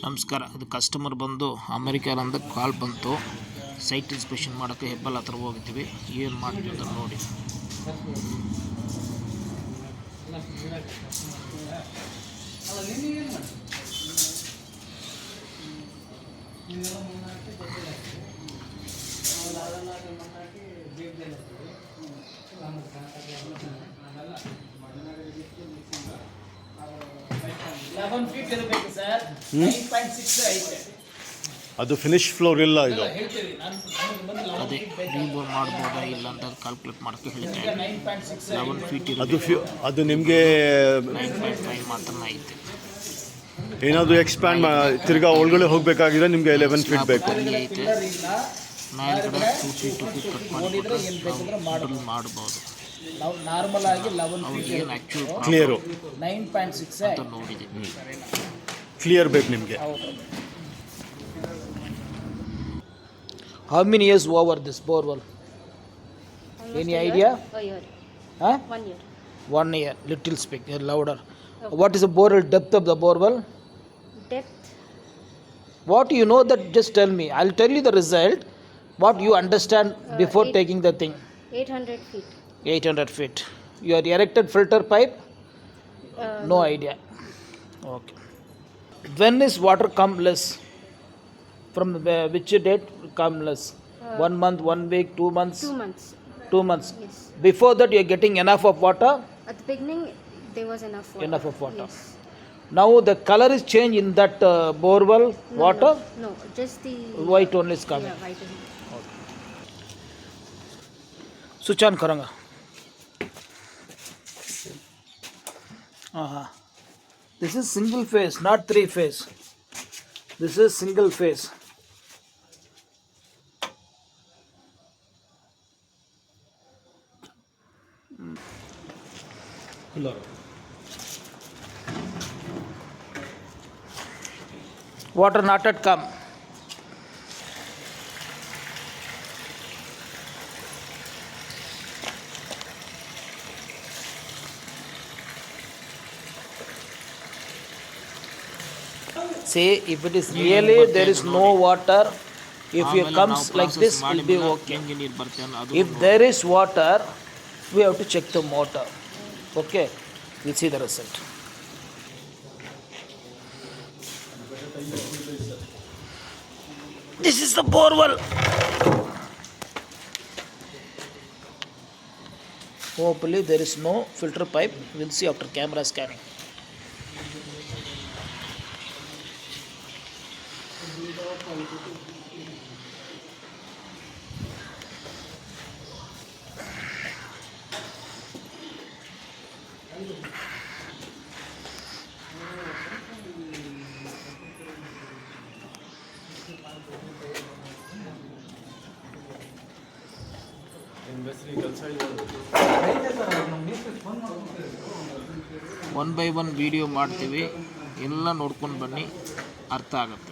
ನಮಸ್ಕಾರ. ಇದು ಕಸ್ಟಮರ್ ಬಂದು ಅಮೆರಿಕಾದಿಂದ ಕಾಲ್ ಬಂತು. ಸೈಟ್ ಇನ್ಸ್ಪೆಕ್ಷನ್ ಮಾಡೋಕ್ಕೆ ಹೆಬ್ಬಲ್ ಹತ್ರ ಹೋಗಿದ್ದೀವಿ. ಏನು ಮಾಡ್ತೀವಿ ಅಂತ ನೋಡಿ. ಅದು ಫಿನಿಶ್ ಫ್ಲೋರ್ ಇಲ್ಲ. ಇದು ಅದೇ ರೀಬೋರ್ ಮಾಡ್ಬೋದಾ ಇಲ್ಲ ಅಂತ ಕ್ಯಾಲ್ಕುಲೇಟ್ ಮಾಡೋಕ್ಕೆ ಹೇಳ್ತಾರೆ. 11 ಫೀಟ್ ಅದು ನಿಮಗೆ 9.5 ಮಾತ್ರ ಐತೆ. ಏನಾದರೂ ಎಕ್ಸ್ಪ್ಯಾಂಡ್ ತಿರ್ಗಾ ಒಳಗಡೆ ಹೋಗಬೇಕಾಗಿದ್ರೆ ನಿಮಗೆ 11 ಫೀಟ್ ಬೇಕು. ಐತೆ ಮೇಲ್ಗಡೆ 2 ಫೀಟ್ ಕಟ್ ಮಾಡಿಬಿಟ್ರೆ ಮಾಡ್ಬೋದು. ನಾವು ನಾರ್ಮಲ್ ಆಗಿ 11 ಫೀಟ್ ಕ್ಲಿಯರು 9.6 ಅಂತ ನೋಡಿದ್ದೀವಿ. ಕ್ಲಿಯರ್ ಬೇಕು ನಿಮಗೆ. How many years over this borewell? Any idea? A year. Huh? 1 year. 1 year. Little speak louder. Okay. What is the borewell depth of the borewell? Depth? What you know that just tell me. I'll tell you the result. What you understand before taking the thing. 800 feet. 800 feet. Your erected filter pipe? No idea. Okay. When is water come less? From which date come less? 1 month, 1 week, 2 months? 2 months. 2 months. Yes. Before that you are getting enough of water? At the beginning, there was enough water. Enough of water. Yes. Now the color is changed in that borewell water? No, just the... White only is coming. Yeah, white only. Switch on karanga. This is single phase, not 3 phase. This is single phase. Water not yet come. Say if it is really there is no water, if it comes like this it will be okay. If there is water, we have to check the motor. Okay, we'll see the result. This is the borewell. Hopefully there is no filter pipe. We'll see after camera scanning. One by one video ಮಾಡ್ತೀವಿ. ಎಲ್ಲ ನೋಡ್ಕೊಂಡು ಬನ್ನಿ, ಅರ್ಥ ಆಗುತ್ತೆ.